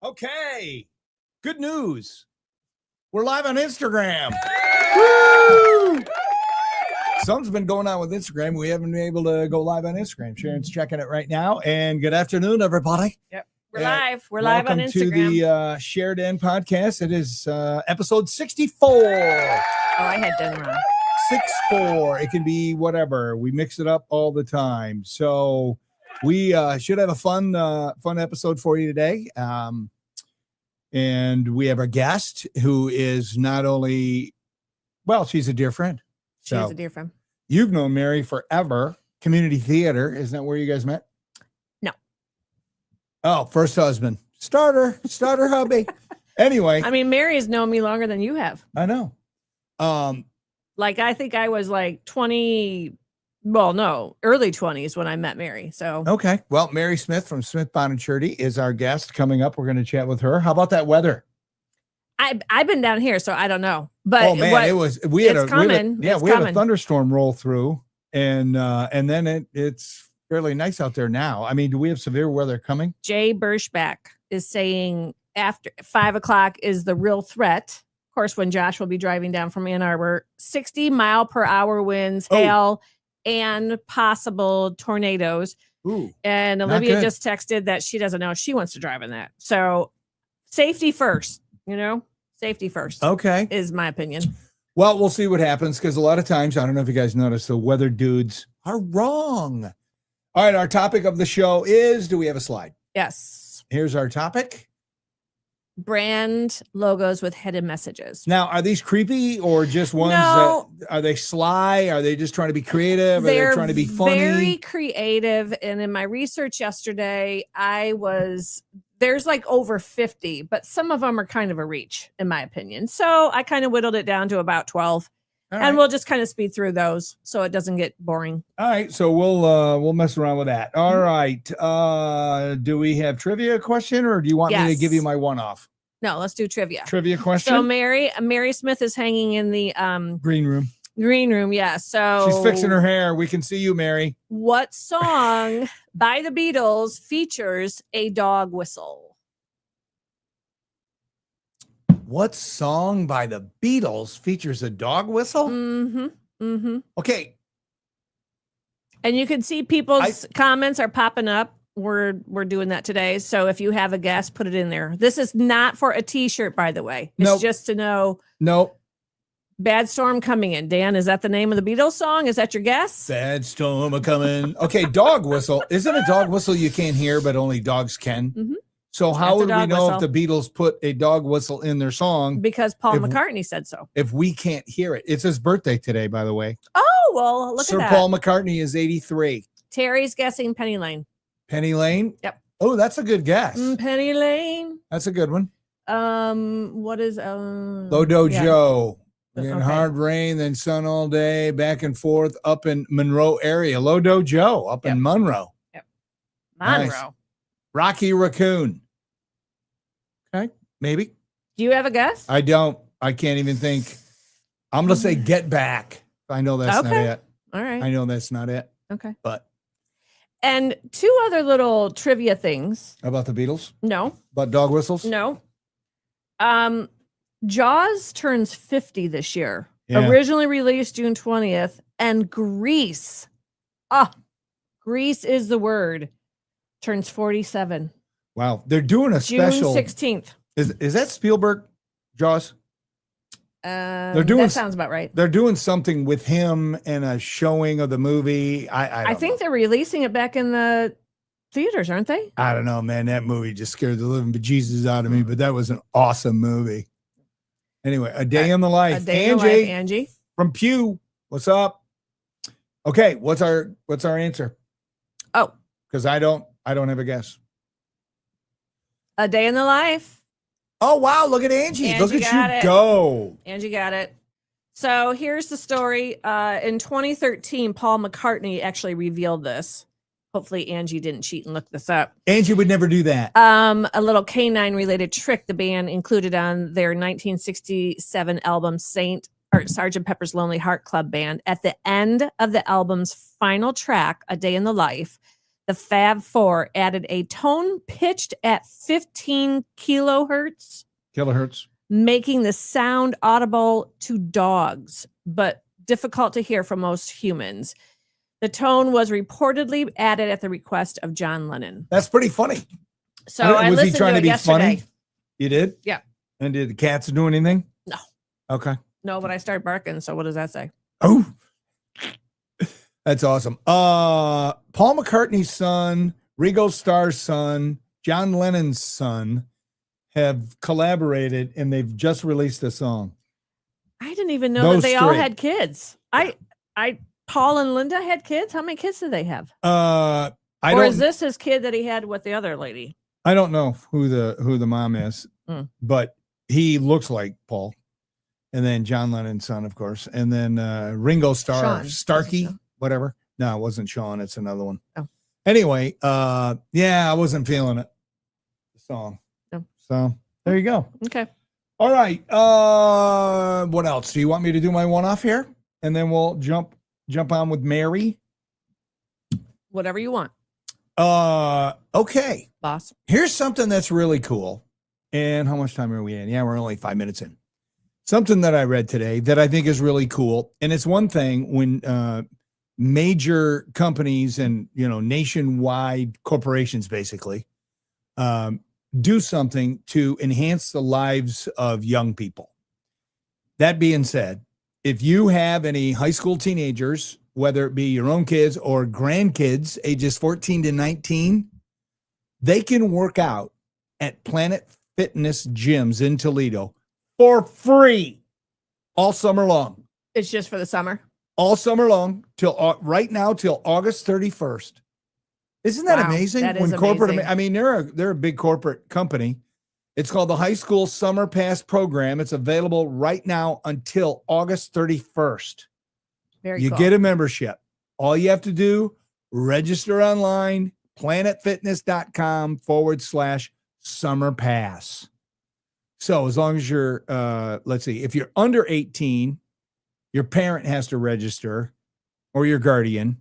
Okay. Good news. We're live on Instagram. Woo! Something's been going on with Instagram. We haven't been able to go live on Instagram. Sharon's checking it right now. And good afternoon, everybody. Yep. We're live. We're live on Instagram. Welcome to the Shared In podcast. It is episode 64. Oh, I had done wrong. 64. It can be whatever. We mix it up all the time. So we should have a fun episode for you today. And we have our guest who is not only, well, she's a dear friend. She's a dear friend. You've known Mary forever. Community theater. Isn't that where you guys met? No. Oh, first husband. Starter hubby. Anyway. I mean, Mary has known me longer than you have. I know. I think I was like 20, well, no, early 20s when I met Mary. So okay. Well, Mary Smith from Smith Bond and Shirty is our guest coming up. We're going to chat with her. How about that weather? I've been down here, so I don't know. But we had a thunderstorm roll through, and then it's fairly nice out there now. I mean, do we have severe weather coming? Jay Birschbach is saying after 5 o'clock is the real threat. Of course, when Josh will be driving down from Ann Arbor, 60-mile-per-hour winds, hail, and possible tornadoes. Ooh, and Olivia just texted that she doesn't know if she wants to drive in that. So safety first, safety first. Okay. Is my opinion. Well, we'll see what happens because a lot of times, I don't know if you guys noticed, the weather dudes are wrong. All right. Our topic of the show is, do we have a slide? Yes. Here's our topic. Brand logos with hidden messages. Now, are these creepy or just ones that are they sly? Are they just trying to be creative? Are they trying to be funny? Very creative. And in my research yesterday, there's like over 50, but some of them are kind of a reach, in my opinion. So I kind of whittled it down to about 12. And we'll just kind of speed through those so it doesn't get boring. All right. So we'll mess around with that. All right. Do we have trivia question or do you want me to give you my one-off? No, let's do trivia. Trivia question. So Mary Smith is hanging in the green room. Green room, yeah. So she's fixing her hair. We can see you, Mary. What song by the Beatles features a dog whistle? What song by the Beatles features a dog whistle? Mm-hmm. Mm-hmm. Okay. And you can see people's comments are popping up. We're doing that today. So if you have a guess, put it in there. This is not for a t-shirt, by the way. It's just to know. Nope. Bad Storm Coming In. Dan, is that the name of the Beatles song? Is that your guess? Bad storm a coming. Okay, dog whistle. Isn't a dog whistle you can't hear, but only dogs can? Mm-hmm. So how would we know if the Beatles put a dog whistle in their song? Because Paul McCartney said so. If we can't hear it. It's his birthday today, by the way. Oh, well, look at that. Sir Paul McCartney is 83. Terry's guessing Penny Lane. Penny Lane? Yep. Oh, that's a good guess. Penny Lane. That's a good one. What is Lodo Joe. In hard rain, then sun all day, back and forth up in Monroe area. Lodo Joe up in Monroe. Yep. Monroe. Nice. Rocky Raccoon. Okay, maybe. Do you have a guess? I don't. I can't even think. I'm going to say Get Back. I know that's not it. All right. I know that's not it. Okay. But. And two other little trivia things. About the Beatles? No. About dog whistles? No. Jaws turns 50 this year. Yeah. Originally released June 20th. And Grease. Grease is the word. Turns 47. Wow. They're doing a special. June 16th. Is that Spielberg, Jaws? That sounds about right. They're doing something with him and a showing of the movie. I think they're releasing it back in the theaters, aren't they? I don't know, man. That movie just scared the living bejesus out of me, but that was an awesome movie. Anyway, A Day in the Life. Angie from Pew. What's up? Okay, what's our answer? Oh, because I don't have a guess. A Day in the Life. Oh, wow. Look at Angie. Look at you go. Angie got it. So here's the story. In 2013, Paul McCartney actually revealed this. Hopefully Angie didn't cheat and look this up. Angie would never do that. A little canine related trick the band included on their 1967 album Sgt. Pepper's Lonely Heart Club Band. At the end of the album's final track, A Day in the Life, The Fab Four added a tone pitched at 15 kilohertz, making the sound audible to dogs, but difficult to hear for most humans. The tone was reportedly added at the request of John Lennon. That's pretty funny. So I was he listened trying to to it be yesterday. funny? You did? Yeah. And did the cats do anything? No. Okay. No, but I started barking. So what does that say? Oh, that's awesome. Paul McCartney's son, Ringo Starr's son, John Lennon's son have collaborated, and they've just released a song. I didn't even know that they all had kids. Paul and Linda had kids. How many kids do they have? Is this his kid that he had with the other lady? I don't know who the mom is, but he looks like Paul. And then John Lennon's son, of course. And then Ringo Starr, Starkey, whatever. No, it wasn't Sean. It's another one. Oh. Anyway, I wasn't feeling it. The song. No. So there you go. Okay. All right. What else? Do you want me to do my one-off here? And then we'll jump on with Mary? Whatever you want. Okay. Boss. Here's something that's really cool. And how much time are we in? Yeah, we're only 5 minutes in. Something that I read today that I think is really cool. And it's one thing when major companies and, nationwide corporations basically do something to enhance the lives of young people. That being said, if you have any high school teenagers, whether it be your own kids or grandkids, ages 14 to 19, they can work out at Planet Fitness gyms in Toledo for free all summer long. It's just for the summer? All summer long till right now till August 31st. Isn't that amazing? That is amazing. I mean, they're a big corporate company. It's called the High School Summer Pass Program. It's available right now until August 31st. Very cool. You get a membership. All you have to do, register online, planetfitness.com/summer pass. So as long as you're, let's see, if you're under 18, your parent has to register or your guardian,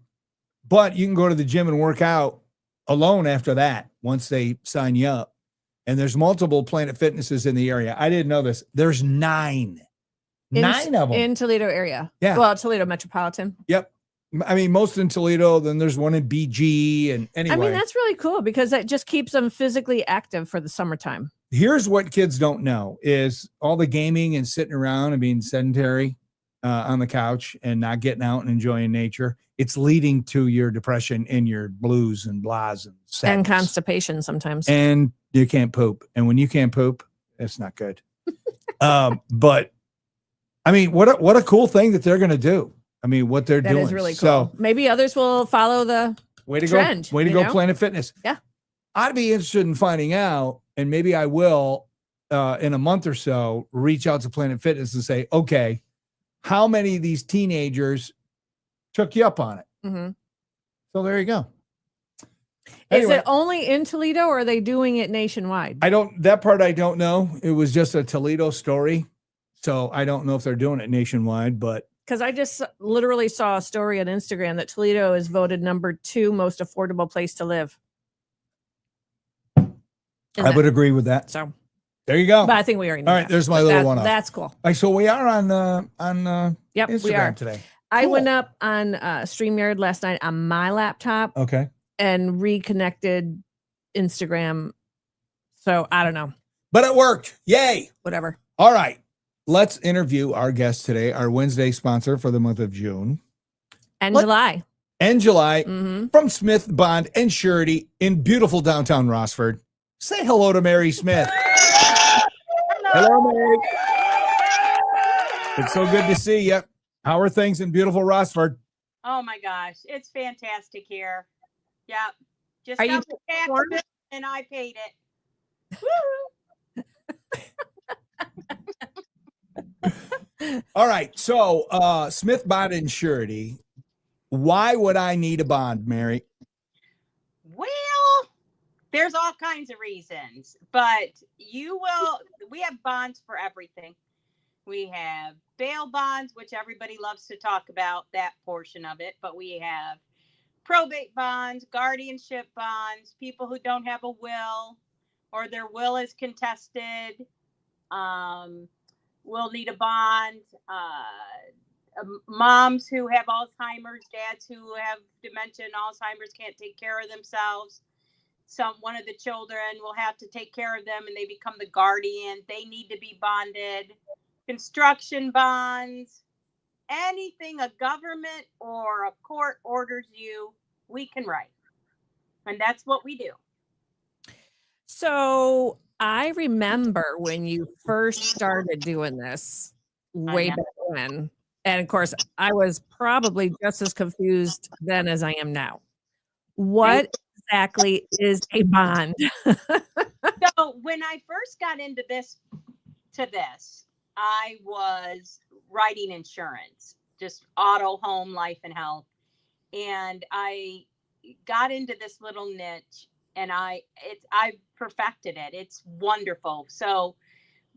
but you can go to the gym and work out alone after that once they sign you up. And there's multiple Planet Fitnesses in the area. I didn't know this. There's 9 of them in Toledo area. Yeah. Well, Toledo metropolitan. Yep. I mean, most in Toledo, then there's one in BG. And anyway, I mean, that's really cool because that just keeps them physically active for the summertime. Here's what kids don't know is all the gaming and sitting around and being sedentary on the couch and not getting out and enjoying nature. It's leading to your depression and your blues and blahs and sadness. And constipation sometimes. And you can't poop. And when you can't poop, it's not good. But I mean, what a cool thing that they're going to do. I mean, what they're doing. That is really cool. So, maybe others will follow the trend. Way to go, Planet Fitness. Yeah. I'd be interested in finding out, and maybe I will in a month or so, reach out to Planet Fitness and say, okay, how many of these teenagers took you up on it? Mm-hmm. So there you go. Anyway, is it only in Toledo or are they doing it nationwide? That part I don't know. It was just a Toledo story. So I don't know if they're doing it nationwide, but. Because I just literally saw a story on Instagram that Toledo is voted number 2 most affordable place to live. I would agree with that. So there you go. But I think we already know. All right, there's my little one-off. That's cool. All right, so we are on Instagram we are today. I went up on StreamYard last night on my laptop. Okay. And reconnected Instagram. So I don't know. But it worked. Yay. Whatever. All right. Let's interview our guest today, our Wednesday sponsor for the month of June. July. And July mm-hmm. from Smith Bond and Surety in beautiful downtown Rossford. Say hello to Mary Smith. Hello, Mary. It's so good to see you. How are things in beautiful Rossford? Oh my gosh, it's fantastic here. Yep. Just are you tax and I paid it. All right. So Smith Bond and Surety. Why would I need a bond, Mary? Well, there's all kinds of reasons, but we have bonds for everything. We have bail bonds, which everybody loves to talk about, that portion of it, but we have probate bonds, guardianship bonds, people who don't have a will or their will is contested will need a bond. Moms who have Alzheimer's, dads who have dementia and Alzheimer's can't take care of themselves. One of the children will have to take care of them and they become the guardian. They need to be bonded. Construction bonds, anything a government or a court orders you, we can write. And that's what we do. So I remember when you first started doing this way back when. And of course, I was probably just as confused then as I am now. What exactly is a bond? So when I first got into this, I was writing insurance, just auto, home, life, and health. And I got into this little niche and I perfected it. It's wonderful. So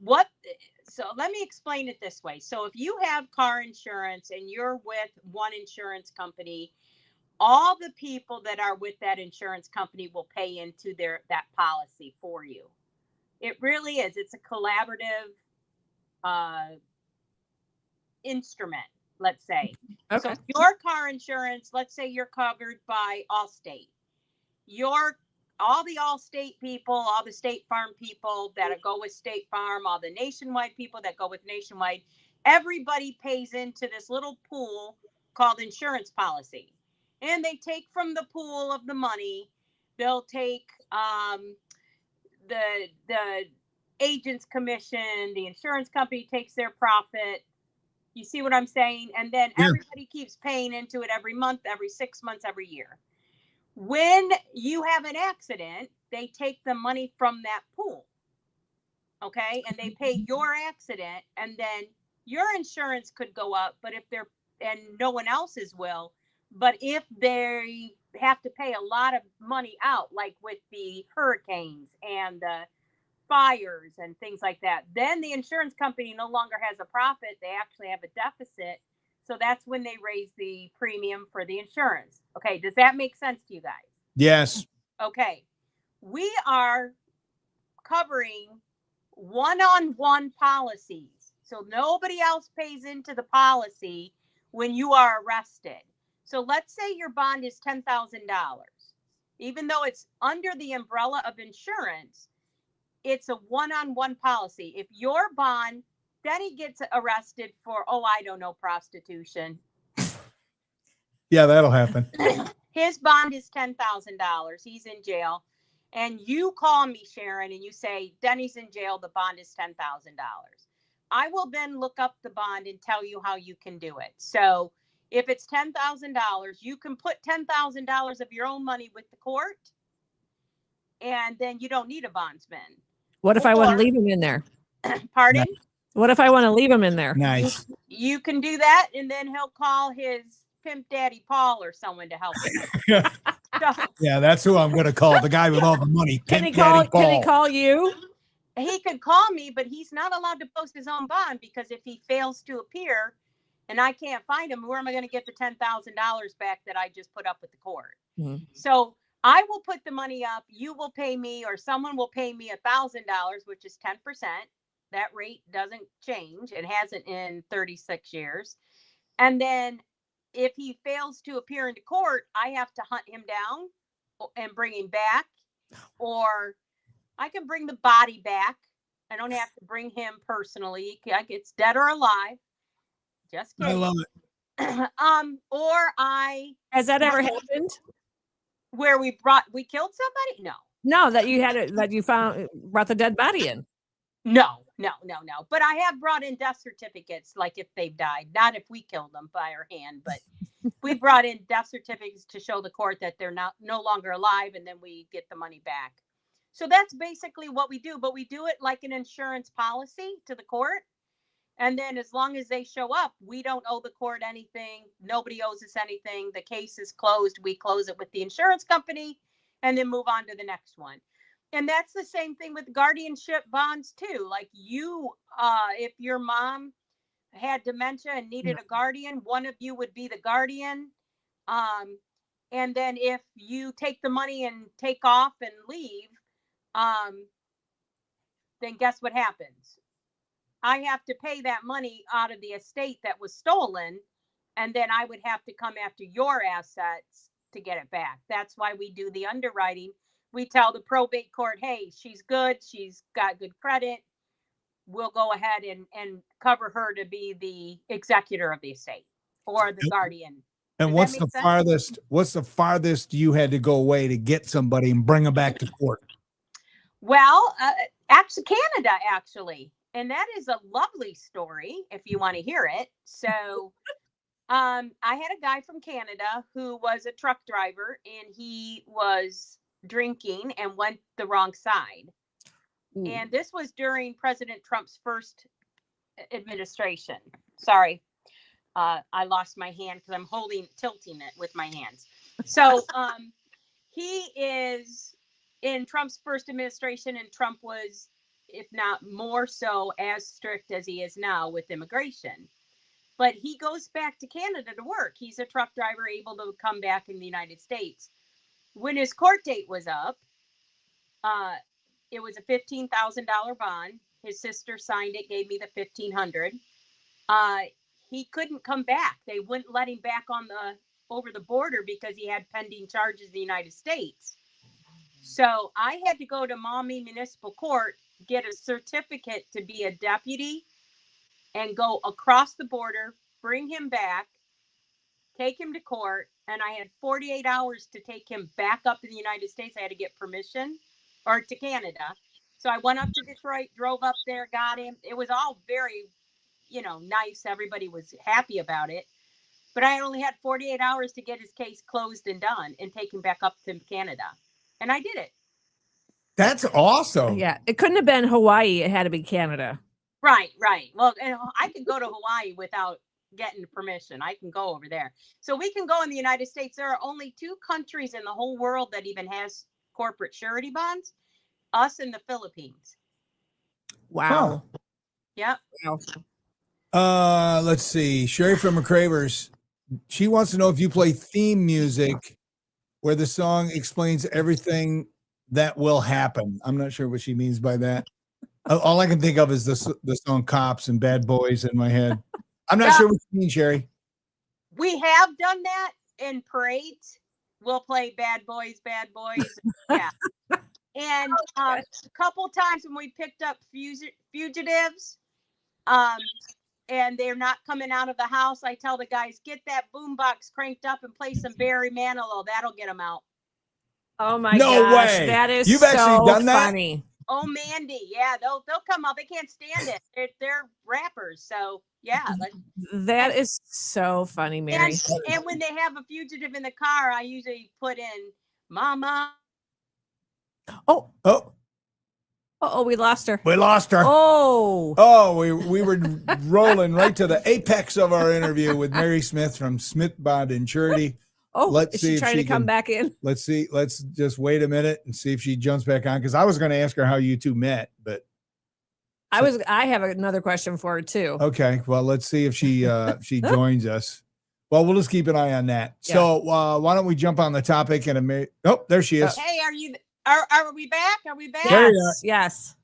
let me explain it this way. So if you have car insurance and you're with one insurance company, all the people that are with that insurance company will pay into that policy for you. It really is. It's a collaborative instrument, let's say. Okay. So your car insurance, let's say you're covered by Allstate. All the Allstate people, all the State Farm people that go with State Farm, all the Nationwide people that go with Nationwide, everybody pays into this little pool called insurance policy. And they take from the pool of the money, they'll take the agent's commission, the insurance company takes their profit. You see what I'm saying? And then everybody keeps paying into it every month, every 6 months, every year. When you have an accident, they take the money from that pool. Okay. And they pay your accident, and then your insurance could go up, and no one else's will. But if they have to pay a lot of money out, like with the hurricanes and the fires and things like that, then the insurance company no longer has a profit. They actually have a deficit. So that's when they raise the premium for the insurance. Okay. Does that make sense to you guys? Yes. Okay. We are covering one-on-one policies. So nobody else pays into the policy when you are arrested. So let's say your bond is $10,000. Even though it's under the umbrella of insurance, it's a one-on-one policy. If your bond, Denny gets arrested for, prostitution. Yeah, that'll happen. His bond is $10,000. He's in jail. And you call me, Sharon, and you say, Denny's in jail. The bond is $10,000. I will then look up the bond and tell you how you can do it. So if it's $10,000, you can put $10,000 of your own money with the court, and then you don't need a bondsman. What if I want to leave him in there? Pardon? What if I want to leave him in there? Nice. You can do that, and then he'll call his pimp daddy Paul or someone to help him. Yeah, that's who I'm going to call. The guy with all the money. Can he call you? He could call me, but he's not allowed to post his own bond, because if he fails to appear and I can't find him, where am I going to get the $10,000 back that I just put up with the court? Mm-hmm. So I will put the money up. You will pay me, or someone will pay me $1,000, which is 10%. That rate doesn't change. It hasn't in 36 years. And then if he fails to appear into court, I have to hunt him down and bring him back, or I can bring the body back. I don't have to bring him personally. It's dead or alive. Just kidding. I love it. Has that ever happened? Where we killed somebody? No, that you brought the dead body in. No. But I have brought in death certificates, like if they've died, not if we killed them by our hand, but we brought in death certificates to show the court that they're no longer alive, and then we get the money back. So that's basically what we do, but we do it like an insurance policy to the court. And then as long as they show up, we don't owe the court anything. Nobody owes us anything. The case is closed. We close it with the insurance company and then move on to the next one. And that's the same thing with guardianship bonds too. Like if your mom had dementia and needed a guardian, one of you would be the guardian. And then if you take the money and take off and leave, then guess what happens? I have to pay that money out of the estate that was stolen, and then I would have to come after your assets to get it back. That's why we do the underwriting. We tell the probate court, hey, she's good, she's got good credit. We'll go ahead and cover her to be the executor of the estate or the guardian. And Does what's that the make sense? farthest you had to go away to get somebody and bring them back to court? Well, actually, Canada, actually. And that is a lovely story if you want to hear it. So I had a guy from Canada who was a truck driver, and he was drinking and went the wrong side. Ooh. And this was during President Trump's first administration. Sorry, I lost my hand because I'm tilting it with my hands. So he is in Trump's first administration, and Trump was, if not more so, as strict as he is now with immigration. But he goes back to Canada to work. He's a truck driver able to come back in the United States. When his court date was up, it was a $15,000 bond. His sister signed it, gave me the $1,500. He couldn't come back. They wouldn't let him back over the border because he had pending charges in the United States. So I had to go to Maumee Municipal Court, get a certificate to be a deputy, and go across the border, bring him back, take him to court. And I had 48 hours to take him back up to the United States. I had to get permission, or to Canada. So I went up to Detroit, drove up there, got him. It was all very, nice. Everybody was happy about it. But I only had 48 hours to get his case closed and done and take him back up to Canada. And I did it. That's awesome. Yeah, it couldn't have been Hawaii. It had to be Canada. Right. Well, I could go to Hawaii without getting permission. I can go over there. So we can go in the United States. There are only 2 countries in the whole world that even has corporate surety bonds, us and the Philippines. Wow. Huh. Yep. Wow. Let's see. Sherry from McCravers. She wants to know if you play theme music where the song explains everything that will happen. I'm not sure what she means by that. All I can think of is the song Cops and Bad Boys in my head. I'm not sure what you mean, Sherry. We have done that in parades. We'll play Bad Boys. Yeah. And a couple times when we picked up fugitives, and they're not coming out of the house, I tell the guys, get that boombox cranked up and play some Barry Manilow. That'll get them out. Oh my No gosh, way. that is You've so actually done that? funny. Oh, Mandy, yeah, they'll come out. They can't stand it. They're rappers, so yeah. That is so funny, Mary. And when they have a fugitive in the car, I usually put in "Mama." Oh, Oh, we lost her. we lost her. Oh, We were rolling right to the apex of our interview with Mary Smith from Smith Bond and Surety. Let's is see she if trying she to come can- back in? Let's see. Let's just wait a minute and see if she jumps back on, because I was going to ask her how you two met, but I have another question for her too. okay. Well, let's see if she joins us. Well, we'll just keep an eye on that. Yeah. So why don't we jump on the topic and oh, there she is. Hey, are we back? Are we back? There Yes, you are. yes.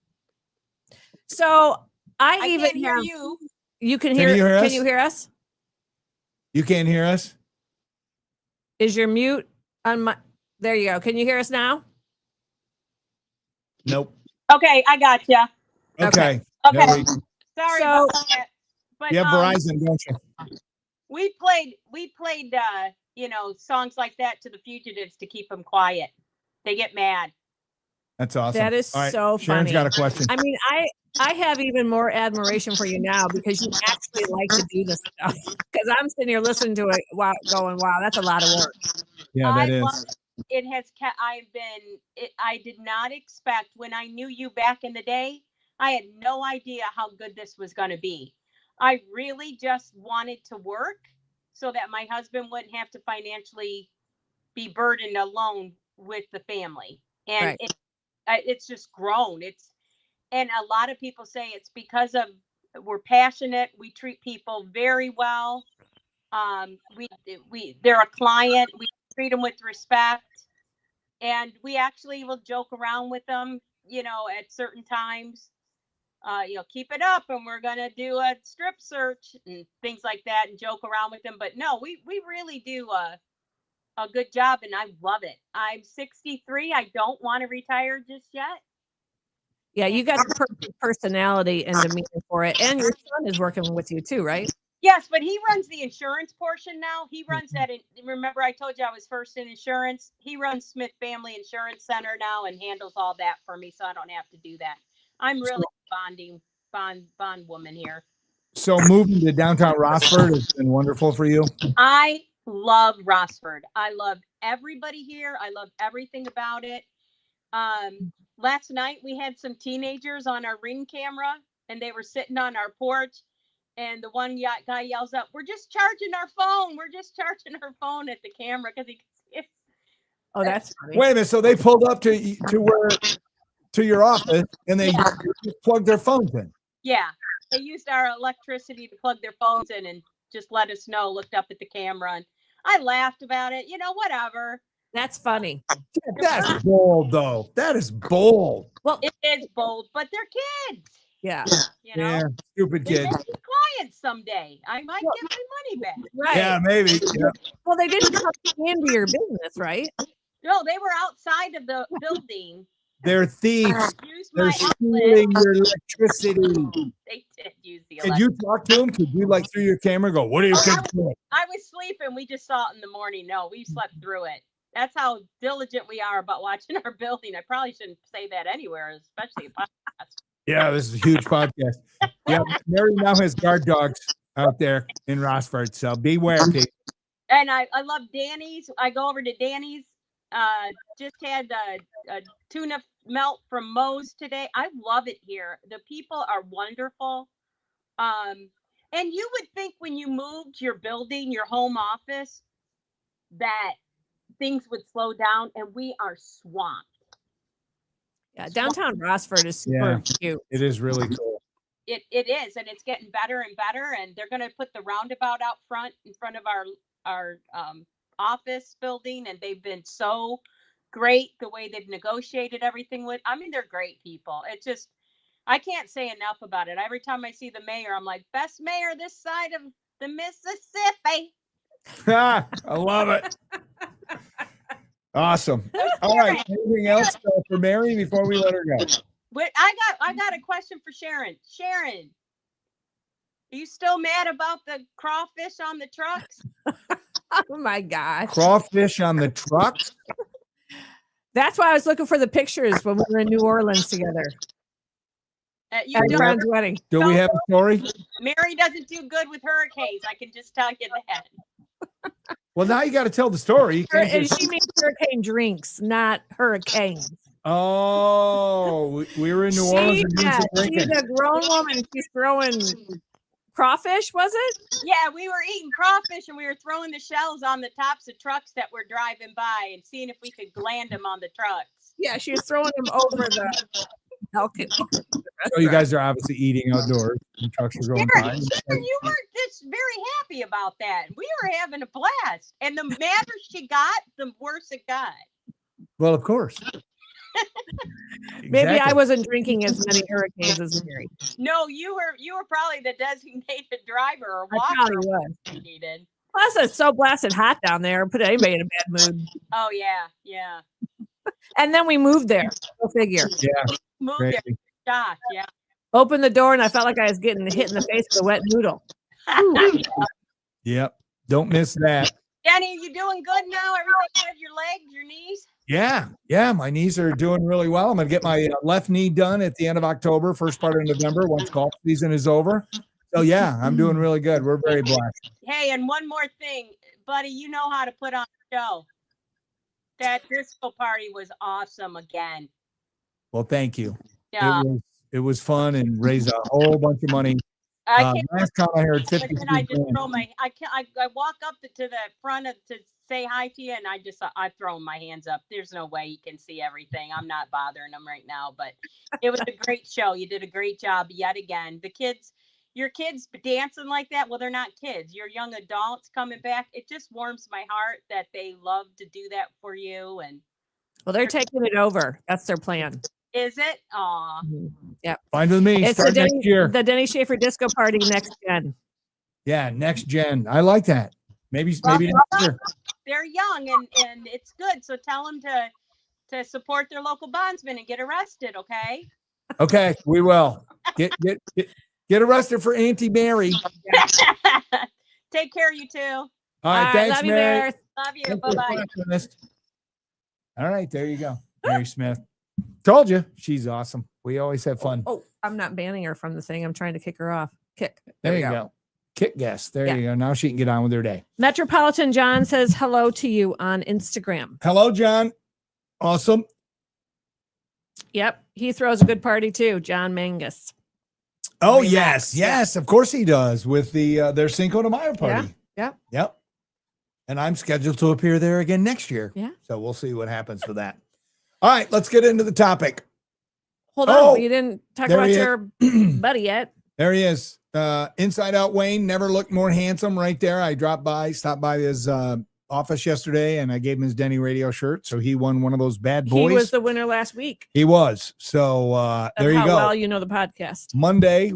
So I I even can't hear have- you. You can Can hear. you hear us? Can you hear us? You can't hear us? Is your mute on my? There you go. Can you hear us now? Nope. Okay, I got you. Okay. Okay, There we- sorry So- about that. But You have Verizon, don't you? we played songs like that to the fugitives to keep them quiet. They get mad. That's awesome. That is All right, so Sharon's funny. got a question. I mean, I have even more admiration for you now because you actually like to do this stuff. Because I'm sitting here listening to it while going, "Wow, that's a lot of work." Yeah, I that love is. it. I did not expect, when I knew you back in the day, I had no idea how good this was going to be. I really just wanted to work so that my husband wouldn't have to financially be burdened alone with the family. And Right. it's just grown. And a lot of people say it's because of we're passionate. We treat people very well. They're a client. We treat them with respect. And we actually will joke around with them, at certain times. Keep it up and we're going to do a strip search and things like that and joke around with them. But no, we really do a good job and I love it. I'm 63. I don't want to retire just yet. Yeah, you got the perfect personality and demeanor for it. And your son is working with you too, right? Yes, but he runs the insurance portion now. He runs that. Remember, I told you I was first in insurance. He runs Smith Family Insurance Center now and handles all that for me, so I don't have to do that. I'm really bond woman here. So moving to downtown Rossford has been wonderful for you. I love Rossford. I love everybody here. I love everything about it. Last night we had some teenagers on our Ring camera, and they were sitting on our porch. And the one guy yells out, "We're just charging our phone. We're just charging our phone" at the camera because he can see it. Oh, that's funny. Wait a minute. So they pulled up to your office and they just plugged their phones in. Yeah, they used our electricity to plug their phones in and just let us know. Looked up at the camera and I laughed about it. Whatever. That's funny. That's bold, though. That is bold. Well, it is bold, but they're kids. Yeah. Yeah, stupid They kids. may be clients someday. I might get my money back. Right. Yeah, maybe. Yeah. Well, they didn't come into your business, right? No, they were outside of the building. They're thieves. Used They're my stealing outlet. your electricity. They did use the Could electric. you talk to them? Could you through your camera and go, "What are you kids doing?" I was sleeping. We just saw it in the morning. No, we slept through it. That's how diligent we are about watching our building. I probably shouldn't say that anywhere, especially a podcast. Yeah, this is a huge podcast. Yeah, Mary now has guard dogs out there in Rossford, so beware, people. And I love Danny's. I go over to Danny's. Just had a tuna melt from Moe's today. I love it here. The people are wonderful. And you would think when you moved your building, your home office, that things would slow down, and we are swamped. Yeah, downtown Rossford is super cute. It is really cool. It is, and it's getting better and better. And they're going to put the roundabout out front in front of our office building, and they've been so great the way they've negotiated everything with. I mean, they're great people. It's just I can't say enough about it. Every time I see the mayor, I'm like, best mayor this side of the Mississippi. I love it. Awesome. All right. Anything else for Mary before we let her go? Wait, I got a question for Sharon. Sharon, are you still mad about the crawfish on the trucks? Oh my gosh. Crawfish on the trucks? That's why I was looking for the pictures when we were in New Orleans together. At John's wedding. Do we have a story? Mary doesn't do good with hurricanes. I can just tell you that. Well, now you got to tell the story. And she means hurricane drinks, not hurricanes. Oh, we were in New Orleans and doing some drinking. She's a grown woman. She's throwing crawfish, was it? Yeah, we were eating crawfish and we were throwing the shells on the tops of trucks that were driving by and seeing if we could land them on the trucks. Yeah, she was throwing them over the balcony. So you guys are obviously eating outdoors. The trucks are going by. Sharon, you weren't just very happy about that. We were having a blast. And the madder she got, the worse it got. Well, of course. Maybe I wasn't drinking as many hurricanes as Mary. No, you were probably the designated driver or I walker. probably was. You needed. Plus, it's so blasted hot down there. Put anybody in a bad mood. Oh yeah. And then we moved there. Go figure. Yeah. Moved Crazy. there. Shocked, yeah. Opened the door and I felt like I was getting hit in the face with a wet noodle. Yep. Don't miss that. Denny, you doing good now? Everything good? Your legs, your knees? Yeah. My knees are doing really well. I'm going to get my left knee done at the end of October, first part of November, once golf season is over. So, yeah, I'm doing really good. We're very blessed. Hey, and one more thing, buddy, you know how to put on a show. That disco party was awesome again. Well, thank you. Yeah. It was fun and raised a whole bunch of money. Last count I heard 50. I just throw I walk up to the front to say hi to you, and I've thrown my hands up. There's no way you can see everything. I'm not bothering them right now, but it was a great show. You did a great job yet again. The kids, your kids dancing like that. Well, they're not kids. You're young adults coming back. It just warms my heart that they love to do that for you. And Well, they're taking it over. That's their plan. is it? Aw. Yep. Fine with me. It's Start next year. The Denny Schaefer Disco Party next gen. Yeah, next gen. I like that. Maybe next year. They're young and it's good. So tell them to support their local bondsman and get arrested. Okay. Okay, we will. Get arrested for Auntie Mary. Take care, you two. All right, thanks, love you, Mary. Bear. Love you. Thanks Bye for bye. watching us. All right, there you go. Mary Smith. Told you. She's awesome. We always have fun. Oh, I'm not banning her from the thing. I'm trying to kick her off. Kick. There you go. Kick guest. There you go. Now she can get on with her day. Metropolitan John says hello to you on Instagram. Hello, John. Awesome. Yep. He throws a good party too. John Mangus. Oh, Relax. yes. Of course he does with their Cinco de Mayo party. Yep. And I'm scheduled to appear there again next year. Yeah. So we'll see what happens with that. All right, let's get into the topic. Hold on. You didn't talk about your buddy yet. There he is. Inside Out Wayne never looked more handsome right there. I stopped by his office yesterday, and I gave him his DennyRadio shirt. So he won one of those bad boys. He was the winner last week. He was. So there you go. Well, you know the podcast. Monday.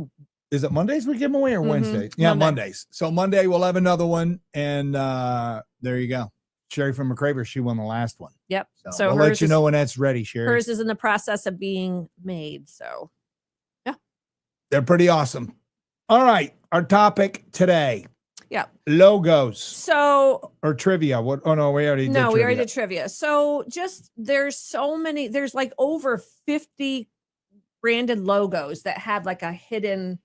Is it Mondays we give them away or Wednesdays? Yeah, Mondays. So Monday we'll have another one. And there you go. Sherry from McCraver, she won the last one. Yep. So I'll let you know when that's ready, Sherry. Hers is in the process of being made. So yeah. They're pretty awesome. All right. Our topic today. Yeah. Logos. So or trivia. What? Oh no, we already did trivia. We already did trivia. So just there's like over 50 branded logos that have like a hidden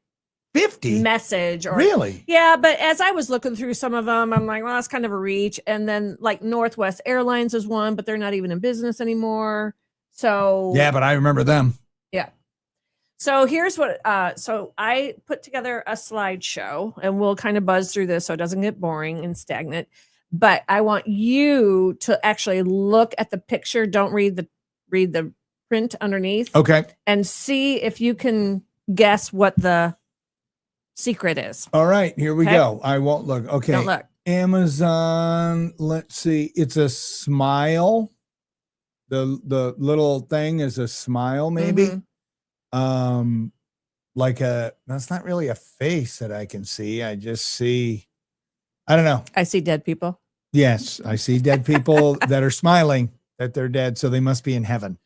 50 message or really. Yeah, but as I was looking through some of them, I'm like, well, that's kind of a reach. And then like Northwest Airlines is one, but they're not even in business anymore. So yeah, but I remember them. Yeah. So here's what so I put together a slideshow and we'll kind of buzz through this so it doesn't get boring and stagnant. But I want you to actually look at the picture. Don't read the print underneath. Okay. And see if you can guess what the secret is. All right, here we go. I won't look. Okay. Don't look. Amazon. Let's see. It's a smile. The little thing is a smile, maybe. Like that's not really a face that I can see. I just see, I don't know. I see dead people. Yes, I see dead people that are smiling that they're dead, so they must be in heaven.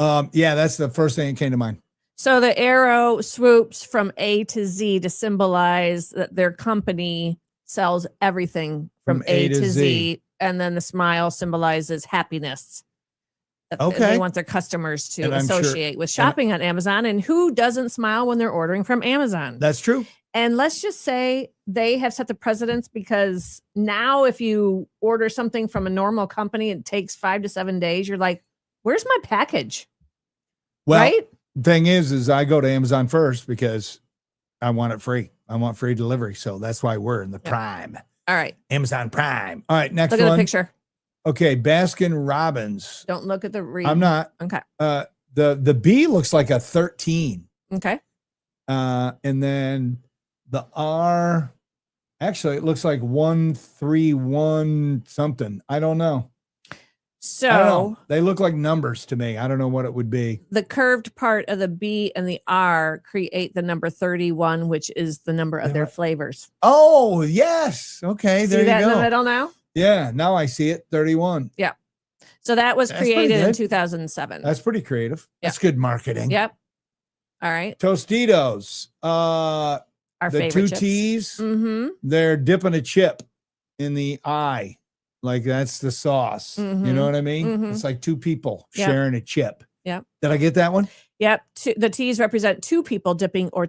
Yeah, that's the first thing that came to mind. So the arrow swoops from A to Z to symbolize that their company sells everything from A to Z. And then the smile symbolizes happiness. They want their customers to associate with shopping on Amazon. And who doesn't smile when they're ordering from Amazon? That's true. And let's just say they have set the precedence because now if you order something from a normal company, it takes 5 to 7 days. You're like, where's my package? Well, right? Thing is I go to Amazon first because I want it free. I want free delivery. So that's why we're in the Prime. All right. Amazon Prime. All right. Next one. Look at the picture. Okay. Baskin Robbins. Don't look at the read. I'm not. Okay. The B looks like a 13. Okay. And then the R, actually, it looks like 131 something. I don't know. So I don't know. They look like numbers to me. I don't know what it would be. The curved part of the B and the R create the number 31, which is the number of their flavors. Oh, yes. Okay. See that in the middle now? Yeah. Now I see it. 31. Yeah. So that was created in 2007. That's pretty creative. Yeah. That's good marketing. Yep. All right. Tostitos. Our the favorite 2 T's. Mm-hmm. They're dipping a chip in the eye. Like that's the sauce. Mm-hmm. You know what I mean? Mm-hmm. It's like 2 people sharing a chip. Yep. Did I get that one? Yep. The T's represent 2 people dipping or a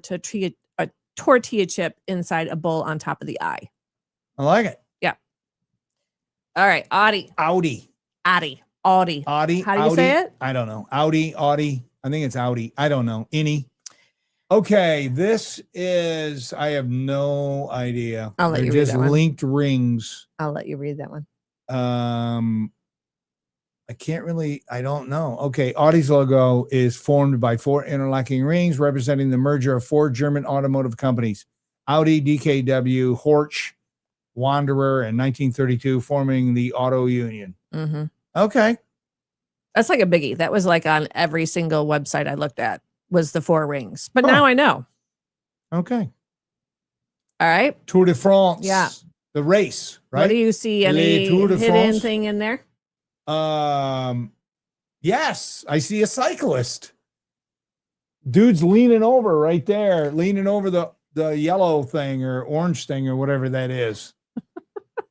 tortilla chip inside a bowl on top of the eye. I like it. Yeah. All right. Audi. How do you say it? I don't know. Audi. I think it's Audi. I don't know. Okay. This is, I have no idea. I'll let you read just that one. linked rings. I'll let you read that one. I don't know. Okay. Audi's logo is formed by 4 interlocking rings representing the merger of 4 German automotive companies, Audi, DKW, Horch, Wanderer, in 1932, forming the Auto Union. Mm-hmm. Okay. That's like a biggie. That was like on every single website I looked at was the 4 rings. But now I know. Okay. All right. Tour de France. Yeah. The race, right? What do you see? Any Tour de hidden France? thing in there? Yes, I see a cyclist. Dude's leaning over right there, leaning over the yellow thing or orange thing or whatever that is.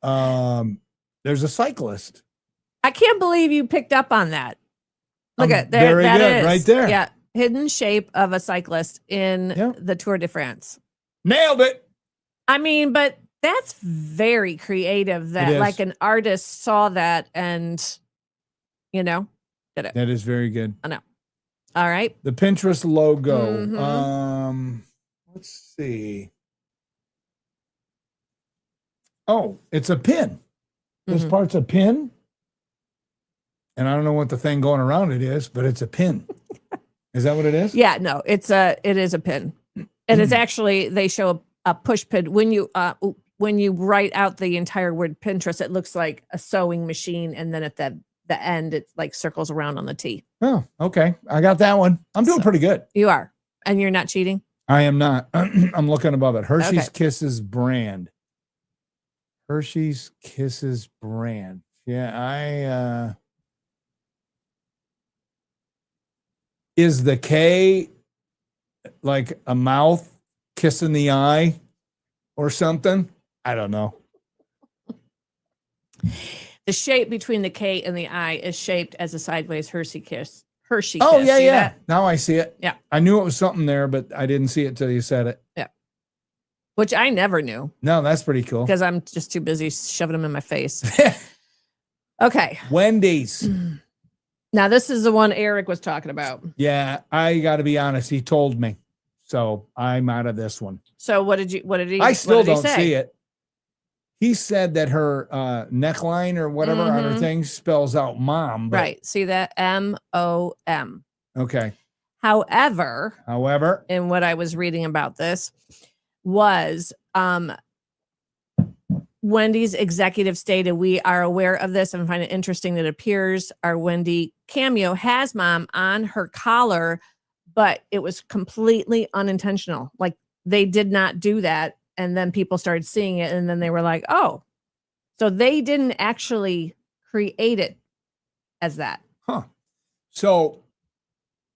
There's a cyclist. I can't believe you picked up on that. Look at there. Very That good, is right there. Yeah. Hidden shape of a cyclist in the Tour de France. Nailed it. I mean, but that's very creative that like an artist saw that and, did it. That is very good. I know. All right. The Pinterest logo. Mm-hmm. Let's see. Oh, it's a pin. This part's a pin. And I don't know what the thing going around it is, but it's a pin. Is that what it is? Yeah, no, it is a pin. And it's actually, they show a push pin. When you write out the entire word Pinterest, it looks like a sewing machine. And then at the end, it like circles around on the T. Oh, okay. I got that one. I'm doing pretty good. You are. And you're not cheating? I am not. I'm looking above it. Hershey's Kisses brand. Hershey's Kisses brand. Yeah, is the K like a mouth kissing the eye or something? I don't know. The shape between the K and the I is shaped as a sideways Hershey kiss. Hershey Oh, kiss. yeah, See yeah. that? Now I see it. Yeah. I knew it was something there, but I didn't see it till you said it. Yeah. Which I never knew. No, that's pretty cool. Because I'm just too busy shoving them in my face. Okay. Wendy's. Now, this is the one Eric was talking about. Yeah, I got to be honest. He told me. So I'm out of this one. So what did he I still what did he don't say? see it. He said that her neckline or whatever on her thing spells out mom. But, Right. See that? MOM. okay. However, in what I was reading about this was Wendy's executive stated, we are aware of this and find it interesting that it appears our Wendy cameo has mom on her collar, but it was completely unintentional. Like they did not do that. And then people started seeing it and then they were like, oh, so they didn't actually create it as that. Huh. So,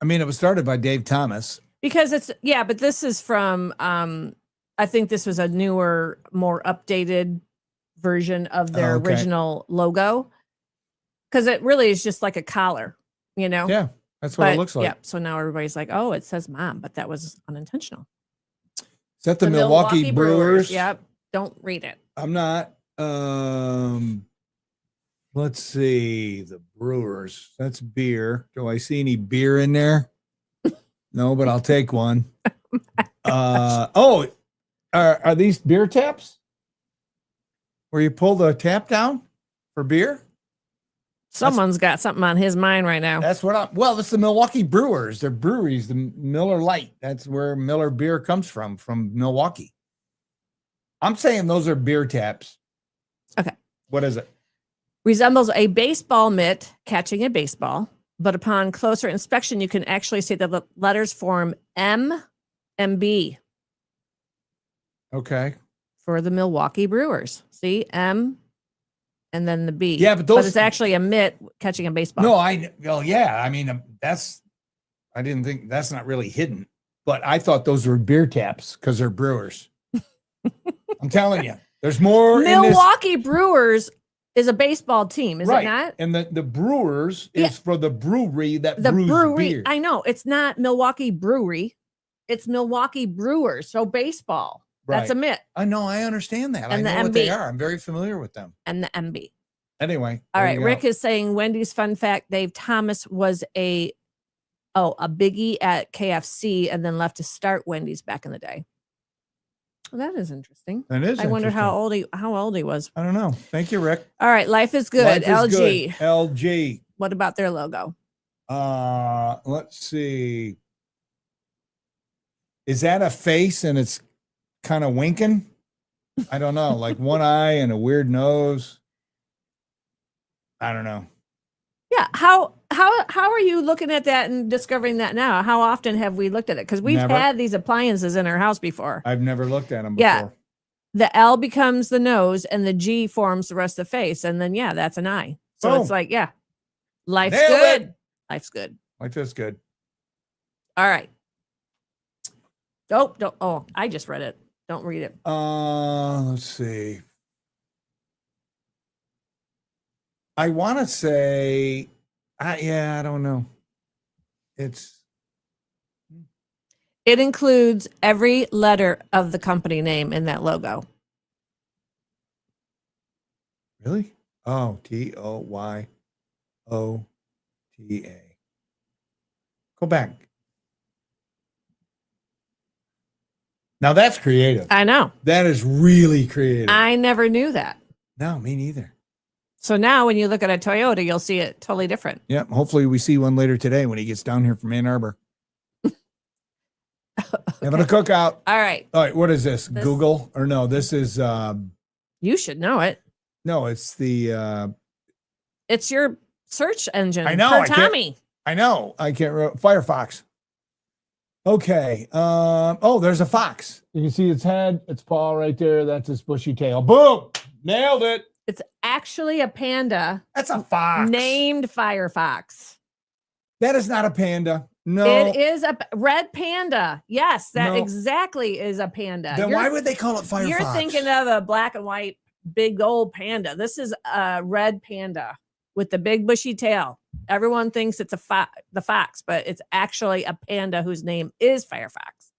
I mean, it was started by Dave Thomas. Because but this is from, I think this was a newer, more updated version of their original logo. Because it really is just like a collar, Yeah, that's what it looks like. Yeah. So now everybody's like, oh, it says mom, but that was unintentional. Is that the Milwaukee Brewers? Yep. Don't read it. I'm not. Let's see. The Brewers. That's beer. Do I see any beer in there? No, but I'll take one. Are these beer taps? Where you pull the tap down for beer? Someone's got something on his mind right now. That's what it's the Milwaukee Brewers. They're breweries, the Miller Lite. That's where Miller beer comes from Milwaukee. I'm saying those are beer taps. Okay. What is it? Resembles a baseball mitt catching a baseball, but upon closer inspection, you can actually see that the letters form M and B. Okay. For the Milwaukee Brewers. See, M and then the B. Yeah, but it's actually a mitt catching a baseball. No, I mean, I didn't think that's not really hidden, but I thought those were beer taps because they're brewers. I'm telling you, there's more. Milwaukee Brewers is a baseball team, is it not? And the Brewers is for the brewery that brews beer. I know it's not Milwaukee Brewery, it's Milwaukee Brewers. So baseball. Right. That's a mitt. I know. I understand that. And I know what they are. I'm very familiar with them. And the MB. Anyway. All right. Rick is saying Wendy's fun fact. Dave Thomas was a biggie at KFC and then left to start Wendy's back in the day. Well, that is interesting. That is. I wonder how old he was. I don't know. Thank you, Rick. All right. Life is good. Life is LG. good. LG. What about their logo? Let's see. Is that a face and it's kind of winking? I don't know, like one eye and a weird nose. I don't know. Yeah. How are you looking at that and discovering that now? How often have we looked at it? Because we've Never. had these appliances in our house before. I've never looked at them before. Yeah. The L becomes the nose and the G forms the rest of the face. And then, yeah, that's an eye. So Boom. it's like, yeah, life's Nailed good. it. Life's good. Life is good. All right. Oh, I just read it. Don't read it. Let's see. I want to say, I don't know. It includes every letter of the company name in that logo. Really? Oh, TOYOTA. Go back. Now that's creative. I know. That is really creative. I never knew that. No, me neither. So now when you look at a Toyota, you'll see it totally different. Yep. Hopefully we see one later today when he gets down here from Ann Arbor. Having a cookout. All right. All right. What is this? Google? Or no, this is You should know it. no, it's the It's your search engine. I know, For I can't- Tommy. I know. I can't remember. Firefox. Okay. Oh, there's a fox. You can see its head, its paw right there. That's its bushy tail. Boom. Nailed it. It's actually a panda That's a fox. named Firefox. That is not a panda. No. It is a red panda. Yes, that No. exactly is a panda. Then why would they call it Firefox? You're thinking of a black and white big old panda. This is a red panda with the big bushy tail. Everyone thinks it's the fox, but it's actually a panda whose name is Firefox.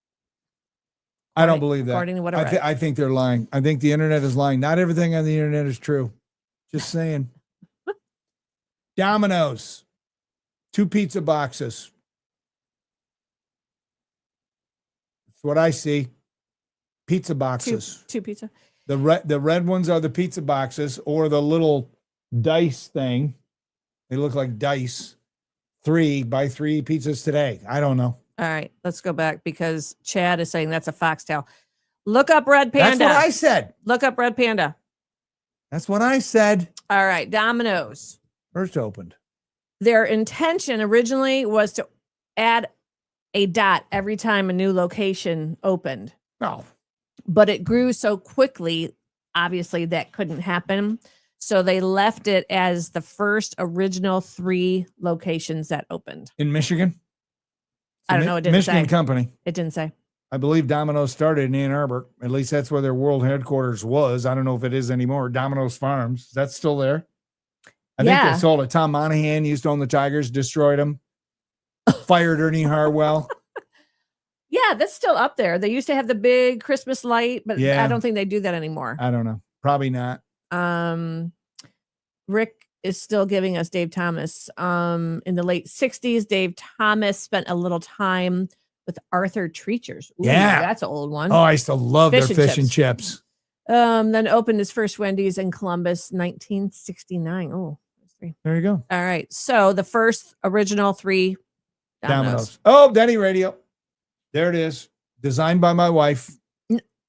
I don't believe that. According to what I read. I think they're lying. I think the internet is lying. Not everything on the internet is true. Just saying. Domino's. 2 pizza boxes. That's what I see. Pizza boxes. Two pizza. The red ones are the pizza boxes or the little dice thing. They look like dice. 3 by 3 pizzas today. I don't know. All right, let's go back because Chad is saying that's a foxtail. Look up red panda. That's what I said. Look up red panda. That's what I said. All right, Domino's. First opened. Their intention originally was to add a dot every time a new location opened, No. but it grew so quickly, obviously that couldn't happen. So they left it as the first original 3 locations that opened. In Michigan? I don't know. It didn't Michigan say. company. It didn't say. I believe Domino's started in Ann Arbor. At least that's where their world headquarters was. I don't know if it is anymore. Domino's Farms. That's still there. I think Yeah. they sold it. Tom Monahan used to own the Tigers, destroyed them, fired Ernie Harwell. Yeah, that's still up there. They used to have the big Christmas light, but Yeah. I don't think they do that anymore. I don't know. Probably not. Rick is still giving us Dave Thomas. In the late 60s, Dave Thomas spent a little time with Arthur Treacher's. Ooh, Yeah. That's an old one. Oh, I used to love Fish their and fish and chips. Then opened his first Wendy's in Columbus, 1969. Oh, that's 3. There you go. All right. So the first original 3 Domino's. Oh, DennyRadio. There it is. Designed by my wife.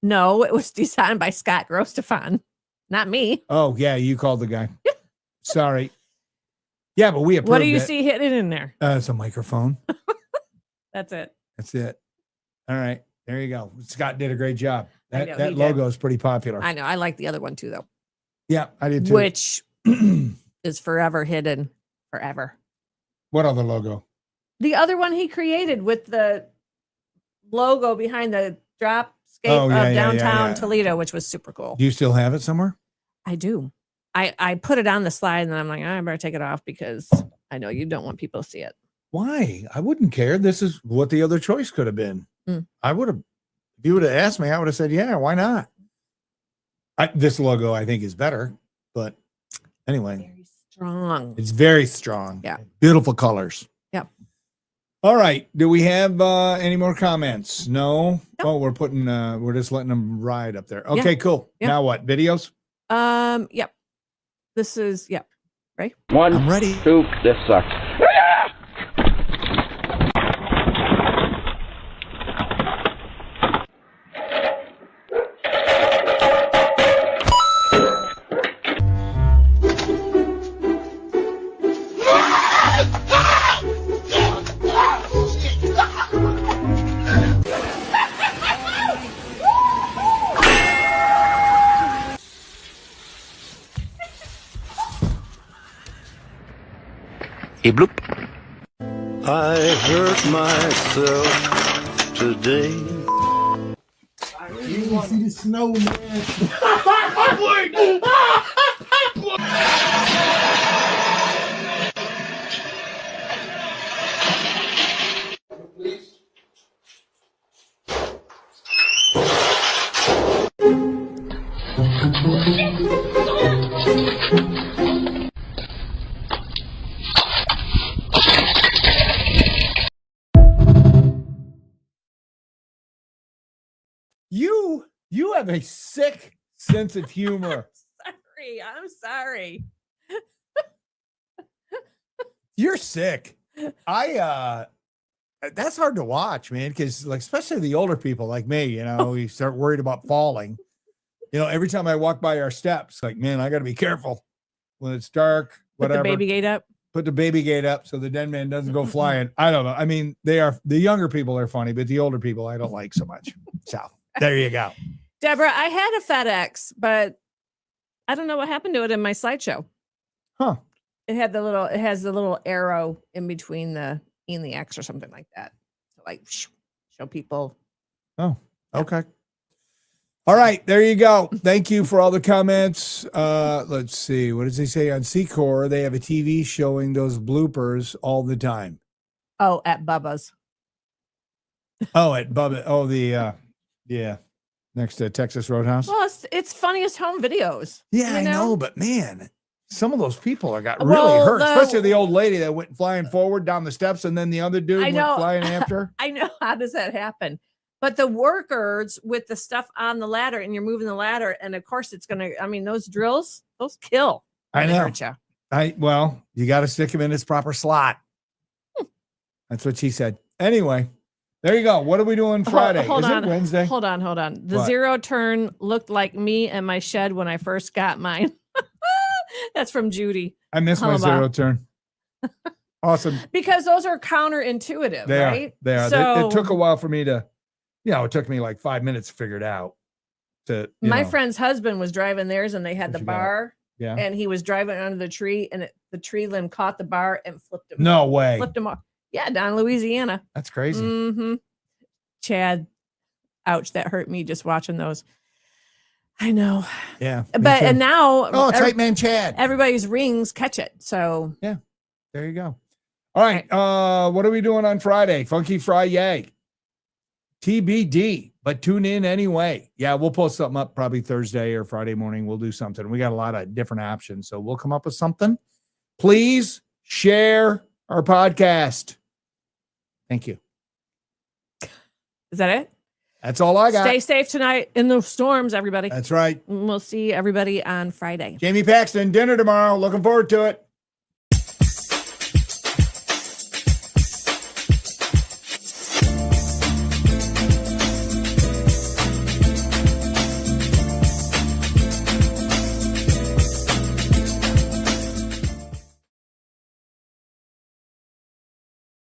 No, it was designed by Scott Grostefan, not me. Oh, yeah. You called the guy. Sorry. Yeah, but we approved What do you it. see hidden in there? It's a microphone. That's it. That's it. All right. There you go. Scott did a great job. I That, know, that he logo did. is pretty popular. I know. I like the other one too, though, Yeah, I did too. which is forever hidden forever. What other logo? The other one he created with the logo behind the dropscape Oh, yeah, of yeah, downtown yeah. Toledo, which was super cool. Do you still have it somewhere? I do. I put it on the slide and then I'm like, I better take it off because I know you don't want people to see it. Why? I wouldn't care. This is what the other choice could have been. Mm. I would have, if you would have asked me, I would have said, yeah, why not? This logo I think is better, but anyway, Very strong. it's very strong. Yeah. Beautiful colors. Yep. All right. Do we have any more comments? No. Nope. Oh, we're just letting them ride up there. Okay, cool. Yeah. Now what? Videos? Yep. This is, yep. Right? I'm ready. 2, this sucks. Bloop. I hurt myself today. You want to see the snowman? You have a sick sense of humor. I'm sorry. You're sick. That's hard to watch, man, because like especially the older people like me, you start worried about falling. Every time I walk by our steps, like, man, I got to be careful when it's dark. Whatever. Put the baby gate up. Put the baby gate up so the den man doesn't go flying. I don't know. I mean, the younger people are funny, but the older people I don't like so much. So there you go. Deborah, I had a FedEx, but I don't know what happened to it in my slideshow. Huh. It has the little arrow in between the E and the X or something like that. So like show people. Oh, okay. All right, there you go. Thank you for all the comments. Let's see. What does he say on Secor? They have a TV showing those bloopers all the time. Oh, at Bubba's. Oh, at Bubba. Oh, yeah. Next to Texas Roadhouse. Well, it's funniest home videos. Yeah, I know, but man, some of those people got really Well, hurt, especially the old lady that went flying forward down the steps, and then the other dude went flying after. I know. How does that happen? But the workers with the stuff on the ladder, and you're moving the ladder, and of course it's gonna. I mean, those drills, those kill. I know. Hurt you. Well, you got to stick him in his proper slot. That's what she said. Anyway. There you go. What are we doing Friday? Hold Is on. it Wednesday? Hold on. The What? zero turn looked like me and my shed when I first got mine. That's from Judy. I missed my zero turn. Awesome. Because those are counterintuitive, They right? are. They are. So, It took a while for me to, it took me like 5 minutes to figure it out. My friend's husband was driving theirs and they had the bar. Yeah. And he was driving under the tree and the tree limb caught the bar and flipped him. No way. Flipped him off. Yeah, down in Louisiana. That's crazy. Mm-hmm. Chad, ouch, that hurt me just watching those. I know. Yeah. But and now tight man Chad. Everybody's rings catch it. So yeah, there you go. All right. What are we doing on Friday? Funky Friday. TBD, but tune in anyway. Yeah, we'll post something up probably Thursday or Friday morning. We'll do something. We got a lot of different options, so we'll come up with something. Please share our podcast. Thank you. Is that it? That's all I got. Stay safe tonight in the storms, everybody. That's right. We'll see everybody on Friday. Jamie Paxton, dinner tomorrow. Looking forward to it.